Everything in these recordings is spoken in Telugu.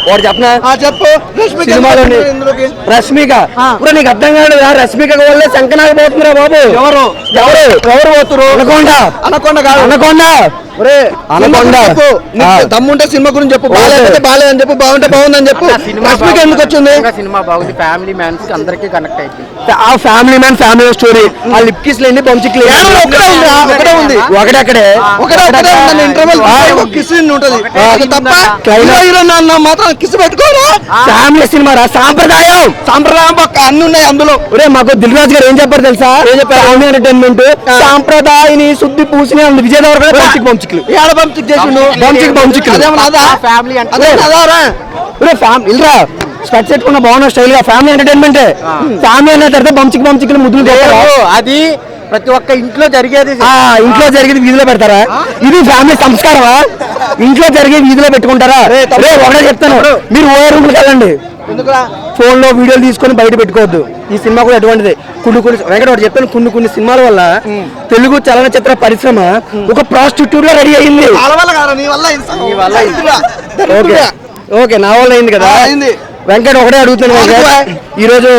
వాడు చెప్పనా చెప్పు సినిమాలోని రష్మిక ఇప్పుడు నీకు అర్థం కాదు రష్మిక వల్లే శంకనాకి పోతుందిరా బాబు. ఎవరు ఎవరు ఎవరు పోతురు? అనకొండ అనకొండ కాదు అనకొండ అనకొండ దమ్ముంటే సినిమా గురించి చెప్పు. బాగాలేదని చెప్పు, బాగుంటే బాగుందని చెప్పు. రష్మిక ఎందుకు వచ్చింది? సినిమా బాగుంది, ఫ్యామిలీ మ్యాన్స్ అందరికీ కనెక్ట్ అయింది. ఆ ఫ్యామిలీ మ్యాన్ ఫ్యామిలీ స్టోరీ. ఆ లిప్ కిస్ లేని బంచిక్లు ఒకటే ఉంది, ఒకటక్కడే ఒకటే ఉందండి. ఇంటర్వెల్ కిస్ ఉంటది తప్ప మాత్రం కిస్ పెట్టుకోరా. ఫ్యామిలీ సినిమా రా, సాంప్రదాయం పక్క అన్ని ఉన్నాయి అందులో. ఒరే మాకు దిల్ రాజు గారు ఏం చెప్పారు తెలుసా? ఏం చెప్పారు? ఫ్యామిలీ ఎంటర్టైన్మెంట్ సాంప్రదాయని శుద్ధి పూసిని అందు విజయ్ దేవరకొండ బంచిక్లు ఏడ బంచిక్ చేసిండు. బంచిక్లు ఫ్యామిలీ ఇల్రా స్పెట్స్ పెట్టుకున్న బాగున్న స్టైల్ గా ఫ్యామిలీ ఎంటర్టైన్మెంట్. ఫ్యామిలీ అన్న తర్వాత బంచిక్లు ముద్దులు అది ప్రతి ఒక్క ఇంట్లో జరిగేది. ఇంట్లో జరిగేది వీధిలో పెడతారా? ఇది ఫ్యామిలీ సంస్కారమా? ఇంట్లో జరిగే వీధిలో పెట్టుకుంటారా? ఒకటే చెప్తాను, మీరు ఓ రూమ్కి వెళ్ళండి, ఫోన్ లో వీడియోలు తీసుకొని బయట పెట్టుకోవద్దు. ఈ సినిమా కూడా అటువంటిది. కొన్ని వెంకట ఒకటి చెప్తాను, కొన్ని సినిమాల వల్ల తెలుగు చలనచిత్ర పరిశ్రమ ఒక ప్రాస్టిట్యూట్ లో రెడీ అయింది. ఓకే నా వల్ల అయింది కదా. వెంకట ఒకటే అడుగుతాను, ఈ రోజు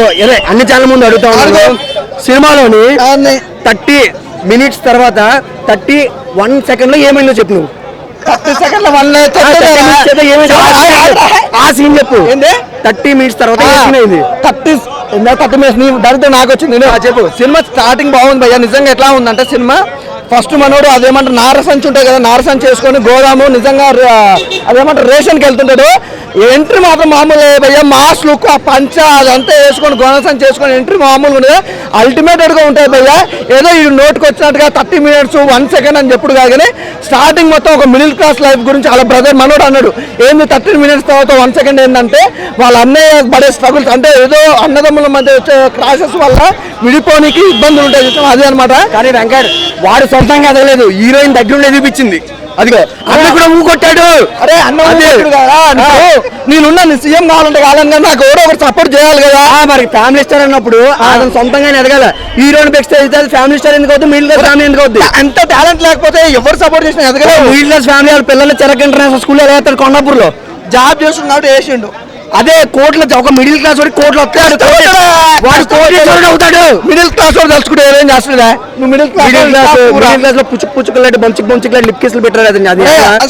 అన్ని ఛానల్ ముందు అడుగుతా ఉన్నాను, సినిమాలోని 30 minutes తర్వాత 31 seconds లో ఏమైందో చెప్పు నువ్వు. 30 seconds ఆ సీన్ చెప్పు. 30 minutes తర్వాత 30 minutes నీ దాంతో నాకు వచ్చింది. చెప్పు. సినిమా స్టార్టింగ్ బాగుంది భయ్యా. నిజంగా ఎట్లా ఉందంటే సినిమా ఫస్ట్ మనోడు అదేమంటారు నారసంచి ఉంటాయి కదా, నారసంచి చేసుకొని గోదాము నిజంగా అదేమంటారు రేషన్కి వెళ్తుంటాడు. ఎంట్రీ మాత్రం మామూలు భయ్యా, మాస్ లుక్, ఆ పంచ అదంతా వేసుకొని గోనసంచి చేసుకొని ఎంట్రీ మామూలుగా ఉండదు, అల్టిమేటెడ్గా ఉంటుంది భయ్యా. ఏదో ఈ నోట్కి వచ్చినట్టుగా 30 minutes 1 second అని చెప్పుడు కాదు, కానీ స్టార్టింగ్ మొత్తం ఒక మిడిల్ క్లాస్ లైఫ్ గురించి అలా బ్రదర్ మనోడు అన్నాడు. ఏంది 30 minutes తర్వాత 1 second ఏంటంటే వాళ్ళ అన్నయ్య పడే స్ట్రగుల్స్, అంటే ఏదో అన్నదమ్ముల మధ్య వచ్చే క్రాషెస్ వల్ల విడిపోనికి ఇబ్బందులు ఉంటాయి, అదే అనమాట. కానీ వెంకట్ వాడు సొంతంగా ఎదగలేదు, హీరోయిన్ దగ్గర ఎదిపించింది. అదిగో అన్న కూడా ఊ కొట్టాడు. అరే అన్న నేనున్నా, సీఎం కావాలంటే కావాలని కానీ నాకు ఎవరో ఒకటి సపోర్ట్ చేయాలి కదా. మరి ఫ్యామిలీ స్టార్ అన్నప్పుడు అతను సొంతంగానే ఎదగాల. హీరోని బెస్ట్ అయితే ఫ్యామిలీ స్టార్ ఎందుకు అవుతుంది, మిడిల్ క్లాస్ ఫ్యామిలీ ఎందుకు అవుతుంది? అంత టాలెంట్ లేకపోతే ఎవరు సపోర్ట్ చేసినా ఎదగలేదు. మిడిల్ క్లాస్ ఫ్యామిలీ వాళ్ళ పిల్లలు చెరక్ ఇంటర్నేషనల్ స్కూల్లో వేస్తాడు, కొండాపూర్లో జాబ్ చేస్తున్నాడు, వేసిండు. అదే కోట్లు, ఒక మిడిల్ క్లాస్ వాడి కోట్లు వస్తాడు, వాడు కోట్లు అవుతాడు. మిడిల్ క్లాస్ వాడు తెలుసుకుంటే ఏం చేస్తుందా? నువ్వు మిడిల్ క్లాస్ లో పుచ్చుకులాంటి బంచిక్లాంటి లిప్ కిస్లు పెట్టారు. అది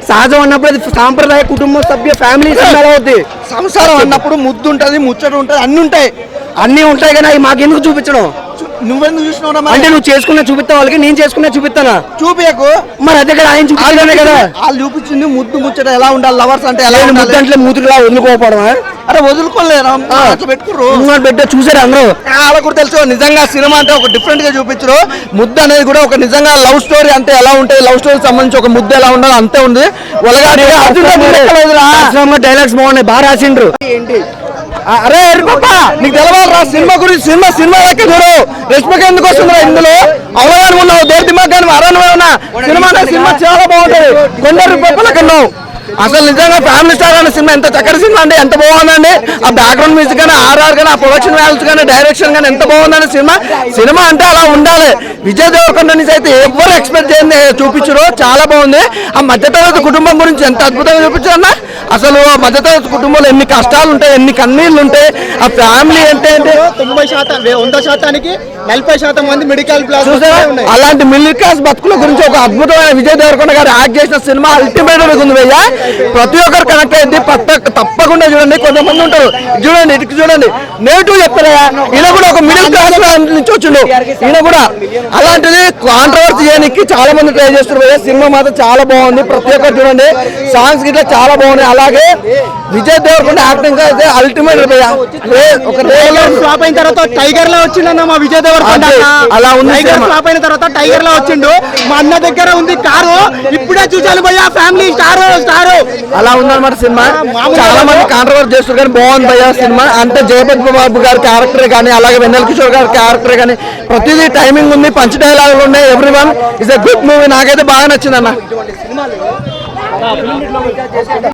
సహజం అన్నప్పుడు అది సాంప్రదాయ కుటుంబ సభ్య ఫ్యామిలీ అవుతుంది. సంసారం అన్నప్పుడు ముద్దు ఉంటది, ముచ్చట ఉంటది, అన్ని ఉంటాయి కానీ అవి మాకెందుకు చూపించడం? నువ్వెందుకు చూసినావు అంటే నువ్వు చేసుకున్నా చూపిస్తా వాళ్ళకి, నేను చేసుకున్నా చూపిస్తానా? చూపియకు మరి అదే కదా, ఆయన చూపించడమే కదా. వాళ్ళు చూపించింది ముద్దు ముచ్చట ఎలా ఉండాలి, లవర్స్ అంటే ఎలా ముద్దు అంటే మూతులా వదులుకోకపోవడమా? అరే వదులుకోలేరు, పెట్టుకుర్రు బిడ్డ చూసారు అందరూ. వాళ్ళకు కూడా తెలుసు నిజంగా సినిమా అంటే ఒక డిఫరెంట్ గా చూపించరు. ముద్దు అనేది కూడా ఒక నిజంగా లవ్ స్టోరీ అంటే ఎలా ఉంటుంది, లవ్ స్టోరీ సంబంధించి ఒక ముద్దు ఎలా ఉండాలి అంతే ఉంది. డైలాగ్స్ బాగున్నాయి, బాగా రాసిండ్రు. ఏంటి అరే పాపా నీకు తెలవాలరా సినిమా గురించి? సినిమా లెక్క చూడు. రష్మిక ఎందుకు వస్తుందిరా ఇందులో? అవగాహన ఉన్నావు, దేర్ దిమాగ్ కానీ అరవై ఉన్నా. సినిమా చాలా బాగుంటది, కొందరు పప్పలకి ఉన్నావు. అసలు నిజంగా ఫ్యామిలీ స్టార్ అనే సినిమా ఎంత చక్కటి సినిమా అండి, ఎంత బాగుందండి. ఆ బ్యాక్గ్రౌండ్ మ్యూజిక్ కానీ, ఆర్ఆర్ కానీ, ఆ ప్రొడక్షన్ వాల్యూస్ కానీ, డైరెక్షన్ కానీ ఎంత బాగుందండి. సినిమా అంటే అలా ఉండాలి. విజయ్ దేవరకొండ నుంచి అయితే ఎవరు ఎక్స్పెక్ట్ చేయండి చూపించరు, చాలా బాగుంది. ఆ మధ్యతరగతి కుటుంబం గురించి ఎంత అద్భుతంగా చూపించారు అన్న. అసలు మధ్యతరగతి కుటుంబంలో ఎన్ని కష్టాలు ఉంటాయి, ఎన్ని కన్నీళ్లు ఉంటాయి. ఆ ఫ్యామిలీ అంటే 90% 40% మంది మిడిల్ క్లాస్. అలాంటి మిడిల్ క్లాస్ బతుకుల గురించి ఒక అద్భుతమైన విజయ్ దేవరకొండ గారు యాక్ట్ చేసిన సినిమా అల్టిమేట్ ఉంది భయ్యా. ప్రతి ఒక్కరు కనెక్ట్ అయింది, తప్పకుండా చూడండి. కొంతమంది ఉంటారు చూడండి, ఇటుకు చూడండి, నెగిటివ్ చెప్తారా? ఈయన కూడా ఒక మిడిల్ క్లాస్ నుంచి వచ్చిండు, ఈయన కూడా. అలాంటిది కాంట్రవర్సీ చేయడానికి చాలా మంది ట్రై చేస్తారు భయ్యా. సినిమా మాత్రం చాలా బాగుంది, ప్రతి ఒక్కరు చూడండి. సాంగ్స్ గిట్లా చాలా బాగున్నాయి. అలాగే విజయ్ దేవరకొండ యాక్టింగ్ అయితే అల్టిమేట్ భయ్యా. ఒక ఫ్లాప్ అయిన తర్వాత టైగర్ లా వచ్చిండన్న మా విజయ్ దేవరకొండ. అలా ఉంది. ఫ్లాప్ అయిన తర్వాత టైగర్ లా వచ్చిండు. మా అన్న దగ్గర ఉంది కారు, ఇప్పుడే చూసాను భయ్యా. ఫ్యామిలీ స్టార్ అలా ఉందన్నమాట సినిమా. చాలా మంది కాంట్రవర్సీ చేస్తారు కానీ బాగుంది భయ్యా సినిమా. అంటే జయపతి బాబు గారి క్యారెక్టర్ కానీ, అలాగే వెన్నెల కిషోర్ గారి క్యారెక్టర్ కానీ, ప్రతిదీ టైమింగ్ ఉంది, పంచ్ డైలాగులు ఉన్నాయి. Everyone is a good movie. నాకైతే బాగా నచ్చింది అన్న.